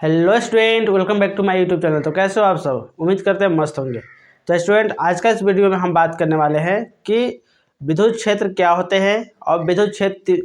Hello student, welcome back to my YouTube channel. तो कैसे हो आप सब? उम्मीद करते हैं मस्त होंगे। तो स्टूडेंट, आज का इस वीडियो में हम बात करने वाले हैं कि विद्युत क्षेत्र क्या होते हैं और विद्युत क्षेत्र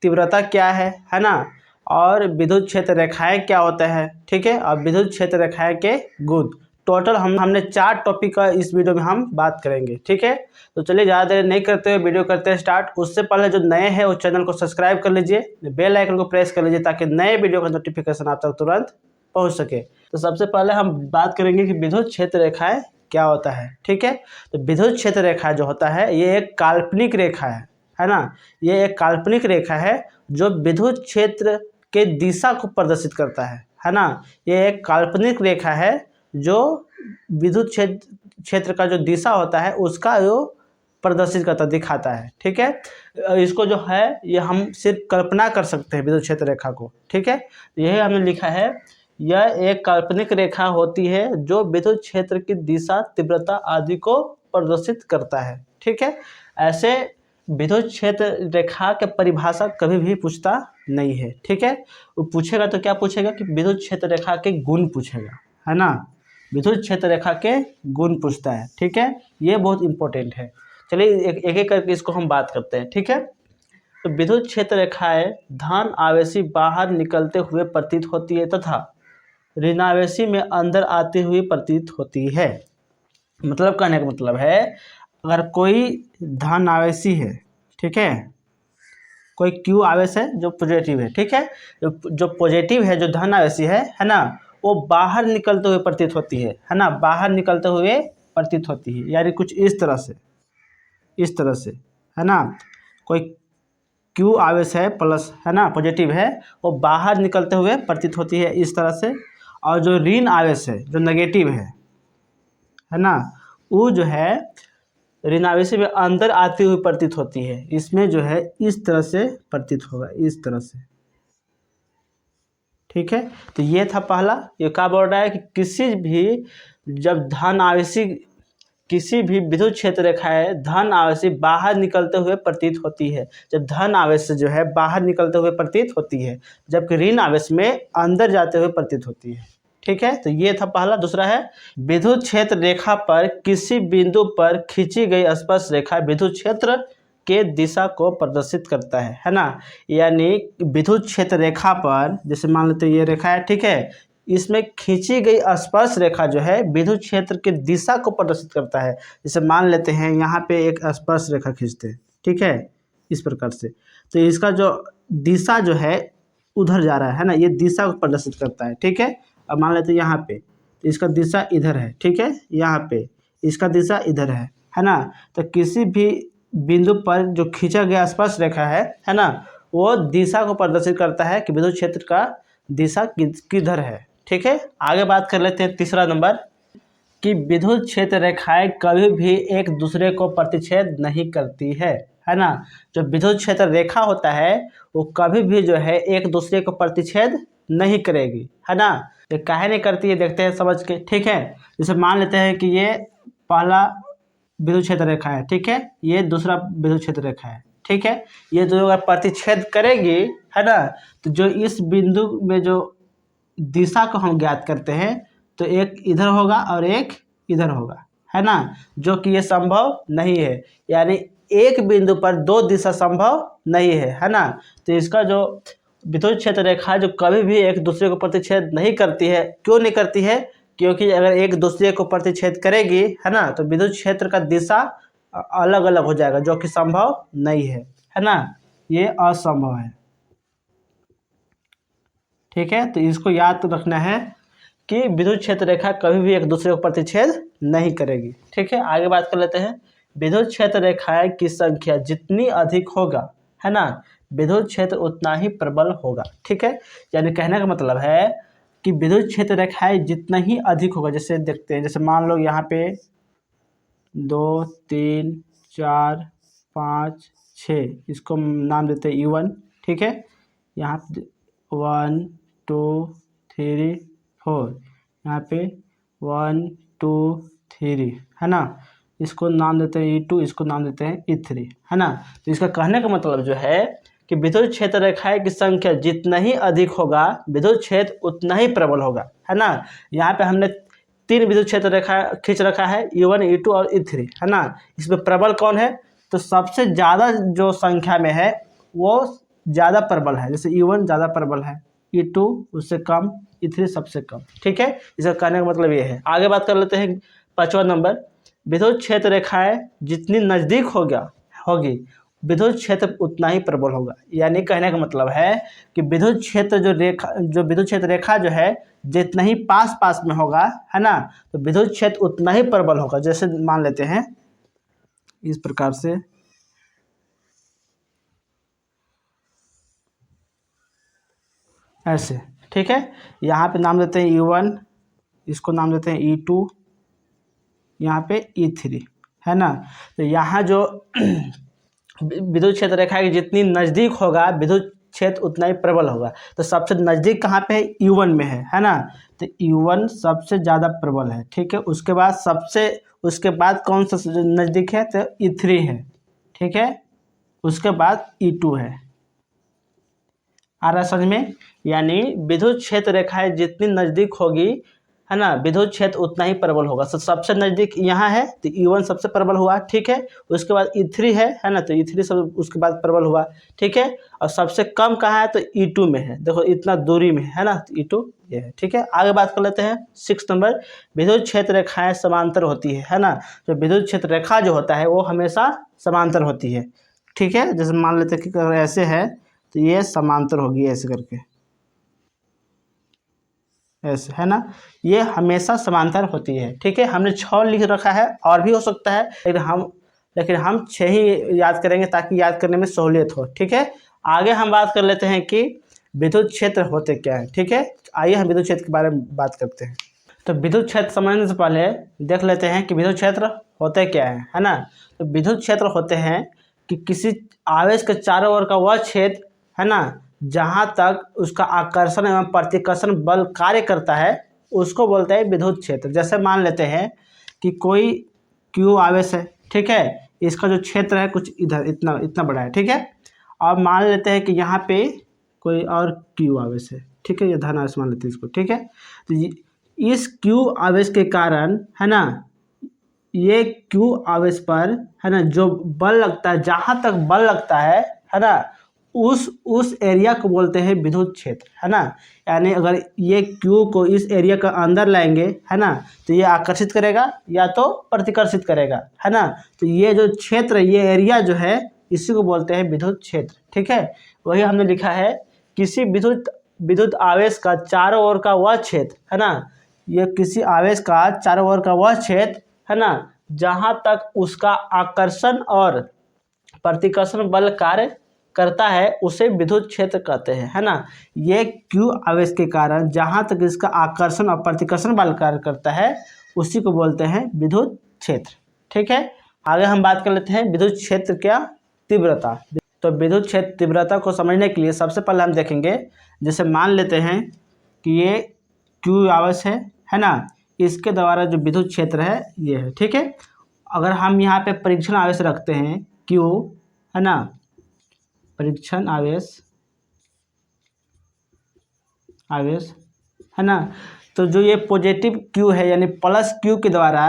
तीव्रता क्या है ना, और विद्युत क्षेत्र रेखाएं क्या होता है, ठीक है, और विद्युत क्षेत्र रेखाएं के गुण। टोटल हमने 4 टॉपिक का इस वीडियो में हम बात करेंगे, ठीक है। तो चलिए ज़्यादा देर नहीं करते हुए वीडियो करते हैं स्टार्ट। उससे पहले जो नए हैं वो चैनल को सब्सक्राइब कर लीजिए, बेल आइकन को प्रेस कर लीजिए ताकि नए वीडियो का नोटिफिकेशन आप तक तुरंत पहुंच सके। तो सबसे पहले हम बात करेंगे कि विद्युत क्षेत्र रेखाएं क्या होता है, ठीक है। तो विद्युत क्षेत्र रेखा जो होता है ये एक काल्पनिक रेखा है ना। ये एक काल्पनिक रेखा है जो विद्युत क्षेत्र के दिशा को प्रदर्शित करता है ना। ये एक काल्पनिक रेखा है जो विद्युत क्षेत्र का जो दिशा होता है उसका जो प्रदर्शित करता दिखाता है, ठीक है। इसको जो है ये हम सिर्फ कल्पना कर सकते हैं विद्युत क्षेत्र रेखा को, ठीक है। यही हमने लिखा है, यह एक काल्पनिक रेखा होती है जो विद्युत क्षेत्र की दिशा, तीव्रता आदि को प्रदर्शित करता है, ठीक है। ऐसे विद्युत क्षेत्र रेखा के परिभाषा कभी भी पूछता नहीं है, ठीक है। वो पूछेगा तो क्या पूछेगा कि विद्युत क्षेत्र रेखा के गुण पूछेगा, है ना। विद्युत क्षेत्र रेखा के गुण पूछता है, ठीक है। ये बहुत इंपॉर्टेंट है। चलिए एक एक करके इसको हम बात करते हैं, ठीक है। तो विद्युत क्षेत्र रेखाएं धन आवेशी बाहर निकलते हुए प्रतीत होती है तथा ऋणावेशी में अंदर आती हुई प्रतीत होती है। मतलब कहने का मतलब है, अगर कोई धन आवेशी है, ठीक है, कोई क्यू आवेश है जो पॉजिटिव है, ठीक है, जो पॉजिटिव है, जो धन आवेशी है ना, वो बाहर निकलते हुए प्रतीत होती है ना, बाहर निकलते हुए प्रतीत होती है। यानी कुछ इस तरह से है ना। कोई क्यू आवेश है प्लस, है ना, पॉजिटिव है, वो बाहर निकलते हुए प्रतीत होती है इस तरह से। और जो ऋण आवेश है, जो नेगेटिव है ना, वो जो है ऋण आवेश में अंदर आती हुई प्रतीत होती है। इसमें जो है इस तरह से प्रतीत होगा, इस तरह से, ठीक है। तो ये था पहला। ये क्या बोल रहा है कि किसी भी विद्युत क्षेत्र रेखाएं धन आवेशी बाहर निकलते हुए प्रतीत होती है। जब धन आवेश जो है बाहर निकलते हुए प्रतीत होती है, जबकि ऋण आवेश में अंदर जाते हुए प्रतीत होती है, ठीक है। तो ये था पहला। दूसरा है, विद्युत क्षेत्र रेखा पर किसी बिंदु पर खींची गई स्पर्श रेखा विद्युत क्षेत्र के दिशा को प्रदर्शित करता है ना। यानी विद्युत क्षेत्र रेखा पर, जैसे मान लेते हैं ये रेखा है, ठीक है, इसमें खींची गई स्पर्श रेखा जो है विद्युत क्षेत्र के दिशा को प्रदर्शित करता है। जैसे मान लेते हैं यहाँ पे एक स्पर्श रेखा खींचते हैं, ठीक है, इस प्रकार से। तो इसका जो दिशा जो है उधर जा रहा है ना, ये दिशा को प्रदर्शित करता है, ठीक है। अब मान लेते हैं यहाँ पे इसका दिशा इधर है, ठीक है, यहाँ पे इसका दिशा इधर है ना। तो किसी भी बिंदु पर जो खींचा गया स्पर्श रेखा है ना, वो दिशा को प्रदर्शित करता है कि विद्युत क्षेत्र का दिशा किधर है, ठीक है। आगे बात कर लेते हैं तीसरा नंबर, कि विद्युत क्षेत्र रेखाएं कभी भी एक दूसरे को प्रतिच्छेद नहीं करती है ना। जो विद्युत क्षेत्र रेखा होता है वो कभी भी जो है एक दूसरे को प्रतिच्छेद नहीं करेगी, है ना। ये काहे नहीं करती है, देखते हैं समझ के, ठीक है। जैसे मान लेते हैं कि ये पहला विद्युत क्षेत्र रेखा है, ठीक है, ये दूसरा विद्युत क्षेत्र रेखा है, ठीक है। ये जो अगर प्रतिच्छेद करेगी, है ना, तो जो इस बिंदु में जो दिशा को हम ज्ञात करते हैं, तो एक इधर होगा और एक इधर होगा, है ना, जो कि ये संभव नहीं है। यानी एक बिंदु पर दो दिशा संभव नहीं है ना। तो इसका जो विद्युत क्षेत्र रेखा जो कभी भी एक दूसरे को प्रतिच्छेद नहीं करती है। क्यों नहीं करती है? क्योंकि अगर एक दूसरे को प्रतिच्छेद करेगी, है ना, तो विद्युत क्षेत्र का दिशा अलग अलग हो जाएगा, जो कि संभव नहीं है ना, ये असंभव है, ठीक है। तो इसको याद रखना है कि विद्युत क्षेत्र रेखा कभी भी एक दूसरे को प्रतिच्छेद नहीं करेगी, ठीक है। आगे बात कर लेते हैं, विद्युत क्षेत्र रेखाएं की संख्या जितनी अधिक होगा, है ना, विद्युत क्षेत्र उतना ही प्रबल होगा, ठीक है। यानी कहने का मतलब है कि विद्युत क्षेत्र रेखाएं जितना ही अधिक होगा, जैसे देखते हैं, जैसे मान लो यहाँ पे 2 3 4 5 6, इसको नाम देते हैं U1, ठीक है। यहाँ 1 2 3 4, यहाँ पे 1 2 3, है ना। इसको नाम देते हैं E2, इसको नाम देते हैं E3, है ना। तो इसका कहने का मतलब जो है कि विद्युत क्षेत्र रेखाएं की संख्या जितना ही अधिक होगा विद्युत क्षेत्र उतना ही प्रबल होगा, है ना। यहाँ पे हमने 3 विद्युत क्षेत्र रेखा खींच रखा है, E1, E2 और E3, है ना। इसमें प्रबल कौन है, तो सबसे ज़्यादा जो संख्या में है वो ज़्यादा प्रबल है। जैसे E1 ज़्यादा प्रबल है, E2 उससे कम, E3 सबसे कम, ठीक है। इसका कहने का मतलब ये है। आगे बात कर लेते हैं 5वां नंबर, विद्युत क्षेत्र रेखाएं जितनी नज़दीक होगी विद्युत क्षेत्र उतना ही प्रबल होगा। यानी कहने का मतलब है कि विद्युत क्षेत्र रेखा जो है जितना ही पास में होगा, है ना, तो विद्युत क्षेत्र उतना ही प्रबल होगा। जैसे मान लेते हैं इस प्रकार से, ऐसे, ठीक है। यहाँ पे नाम देते हैं E1, इसको नाम देते हैं E2, यहाँ पे E3, है ना। तो यहाँ जो विद्युत क्षेत्र रेखा की जितनी नज़दीक होगा विद्युत क्षेत्र उतना ही प्रबल होगा। तो सबसे नज़दीक कहाँ पे है, E1 में है ना। तो E1 सबसे ज़्यादा प्रबल है, ठीक है। उसके बाद कौन सा नज़दीक है, तो E3 है, ठीक है। उसके बाद E2 है। आ रहा समझ में। यानी विद्युत क्षेत्र रेखाएं जितनी नज़दीक होगी, है ना, विद्युत क्षेत्र उतना ही प्रबल होगा। तो सबसे नज़दीक यहाँ है तो E1 सबसे प्रबल हुआ, ठीक है। उसके बाद E3 है ना, तो E3 सब उसके बाद प्रबल हुआ, ठीक है। और सबसे कम कहाँ है, तो E2 में है। देखो इतना दूरी में है ना, तो E2 ये है, ठीक है। आगे बात कर लेते हैं 6 नंबर, विद्युत क्षेत्र रेखाएं समांतर होती है ना। तो विद्युत क्षेत्र रेखा जो होता है वो हमेशा समांतर होती है, ठीक है। जैसे मान लेते हैं कि अगर ऐसे है तो ये समांतर होगी, ऐसे करके, ऐसे, है ना। ये हमेशा समांतर होती है, ठीक है। हमने 6 लिख रखा है, और भी हो सकता है, लेकिन हम 6 ही याद करेंगे ताकि याद करने में सहूलियत हो, ठीक है। आगे हम बात कर लेते हैं कि विद्युत क्षेत्र होते क्या है, ठीक है। आइए हम विद्युत क्षेत्र के बारे में बात करते हैं। तो विद्युत क्षेत्र समझने से पहले देख लेते हैं कि विद्युत क्षेत्र होते क्या है ना। तो विद्युत क्षेत्र होते हैं कि किसी आवेश के चारों ओर का वह क्षेत्र, है ना, जहाँ तक उसका आकर्षण एवं प्रतिकर्षण बल कार्य करता है उसको बोलते हैं विद्युत क्षेत्र। जैसे मान लेते हैं कि कोई Q आवेश है, ठीक है। इसका जो क्षेत्र है कुछ इधर इतना बड़ा है, ठीक है। अब मान लेते हैं कि यहाँ पे कोई और Q आवेश है, ठीक है। ये धन आवेश मान लेते हैं इसको, ठीक है। तो इस Q आवेश के कारण, है ना, ये Q आवेश पर, है ना, जो बल लगता है, जहाँ तक बल लगता है ना, उस एरिया को बोलते हैं विद्युत क्षेत्र, है ना। यानी अगर ये Q को इस एरिया का अंदर लाएंगे, है ना, तो ये आकर्षित करेगा या तो प्रतिकर्षित करेगा, है ना। तो ये जो क्षेत्र, ये एरिया जो है इसी को बोलते हैं विद्युत क्षेत्र, ठीक है। वही हमने लिखा है, किसी विद्युत आवेश का चारों ओर का वह क्षेत्र, है ना, ये किसी आवेश का चारों ओर का वह क्षेत्र, है ना, जहाँ तक उसका आकर्षण और प्रतिकर्षण बल कार्य करता है उसे विद्युत क्षेत्र कहते हैं, है ना। ये Q आवेश के कारण जहाँ तक इसका आकर्षण और प्रतिकर्षण बल कार्य करता है उसी को बोलते हैं विद्युत क्षेत्र, ठीक है। आगे हम बात कर लेते हैं विद्युत क्षेत्र क्या, तीव्रता। तो विद्युत क्षेत्र तीव्रता को समझने के लिए सबसे पहले हम देखेंगे, जैसे मान लेते हैं कि ये Q आवेश है ना, इसके द्वारा जो विद्युत क्षेत्र है ये है, ठीक है। अगर हम यहाँ पे परीक्षण आवेश रखते हैं Q, है ना, परीक्षण आवेश है ना, तो जो ये पॉजिटिव Q है यानी प्लस Q के द्वारा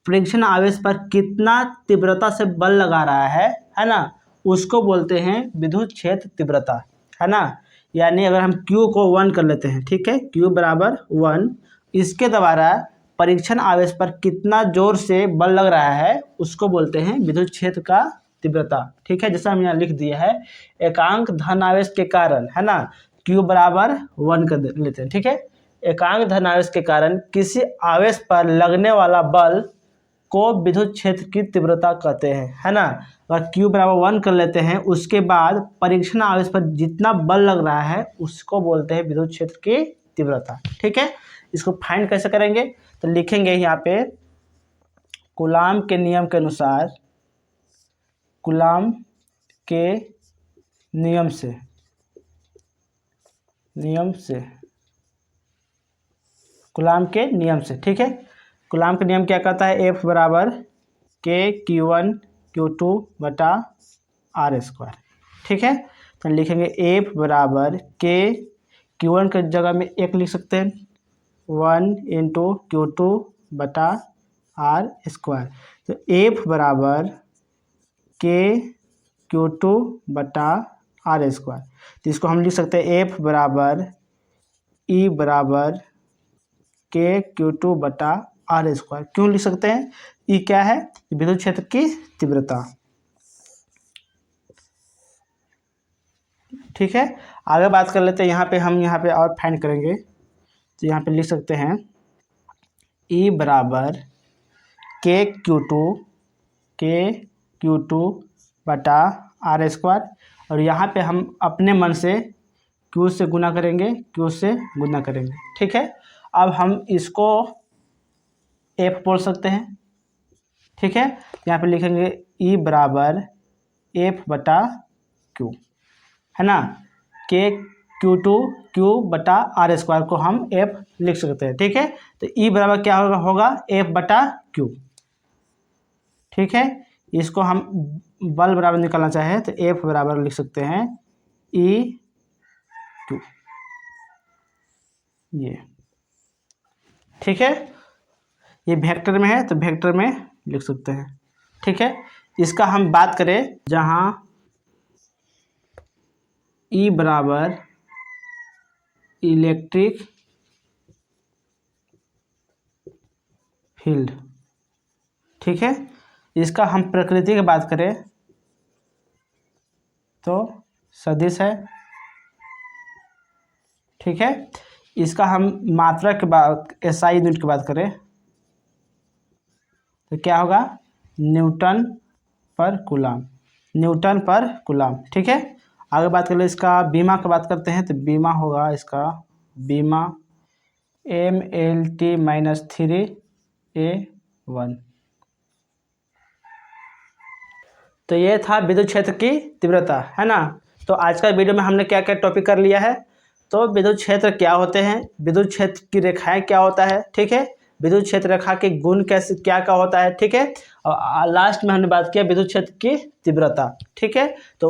परीक्षण आवेश पर कितना तीव्रता से बल लगा रहा है ना, उसको बोलते हैं विद्युत क्षेत्र तीव्रता, है ना। यानी अगर हम Q को 1 कर लेते हैं, ठीक है, Q बराबर 1, इसके द्वारा परीक्षण आवेश पर कितना जोर से बल लग रहा है उसको बोलते हैं विद्युत क्षेत्र का तीव्रता, ठीक है। जैसा हम यहाँ लिख दिया है, एकांक धन आवेश के कारण, है ना, Q बराबर 1 कर लेते हैं, ठीक है। एकांक धन आवेश के कारण किसी आवेश पर लगने वाला बल को विद्युत क्षेत्र की तीव्रता कहते हैं, है ना। अगर Q बराबर 1 कर लेते हैं उसके बाद परीक्षण आवेश पर जितना बल लग रहा है उसको बोलते हैं विद्युत क्षेत्र की तीव्रता, ठीक है। इसको फाइंड कैसे करेंगे, तो लिखेंगे यहाँ पे कूलाम के नियम के अनुसार, कूलाम के नियम से कूलाम के नियम से, ठीक है। कूलाम का नियम क्या कहता है, F बराबर K Q1 Q2 बटा R स्क्वायर, ठीक है। तो लिखेंगे एफ बराबर के Q1 के जगह में 1 लिख सकते हैं 1 इंटू Q2 बटा आर स्क्वायर। तो एफ बराबर के Q2 बटा आर स्क्वायर। तो इसको हम लिख सकते हैं एफ बराबर ई बराबर के Q2 बटा आर स्क्वायर। क्यों लिख सकते हैं? ई क्या है? विद्युत क्षेत्र की तीव्रता। ठीक है, आगे बात कर लेते हैं। यहाँ पे और फाइंड करेंगे तो यहाँ पे लिख सकते हैं ई बराबर के Q2 बटा आर स्क्वायर, और यहाँ पे हम अपने मन से Q से गुना करेंगे। ठीक है, अब हम इसको F बोल सकते हैं। ठीक है, यहाँ पे लिखेंगे E बराबर F बटा Q, है ना। के Q बटा आर स्क्वायर को हम F लिख सकते हैं। ठीक है, तो E बराबर क्या होगा F बटा Q। ठीक है, इसको हम बल बराबर निकालना चाहें तो F बराबर लिख सकते हैं E2 ये। ठीक है, ये वेक्टर में है तो वेक्टर में लिख सकते हैं। ठीक है, इसका हम बात करें जहाँ E बराबर इलेक्ट्रिक फील्ड। ठीक है, इसका हम प्रकृति की बात करें तो सदिश है। ठीक है, इसका हम मात्रा के बाद SI यूनिट की बात करें तो क्या होगा न्यूटन पर कूलाम। ठीक है, आगे बात कर ले इसका बीमा की बात करते हैं तो बीमा होगा इसका बीमा MLT-3A1। तो ये था विद्युत क्षेत्र की तीव्रता, है ना। तो आज का वीडियो में हमने क्या क्या टॉपिक कर लिया है। तो विद्युत क्षेत्र क्या होते हैं, विद्युत क्षेत्र की रेखाएं क्या होता है। ठीक है, विद्युत क्षेत्र रेखा के गुण कैसे क्या होता है। ठीक है, और लास्ट में हमने बात किया विद्युत क्षेत्र की तीव्रता। ठीक है, तो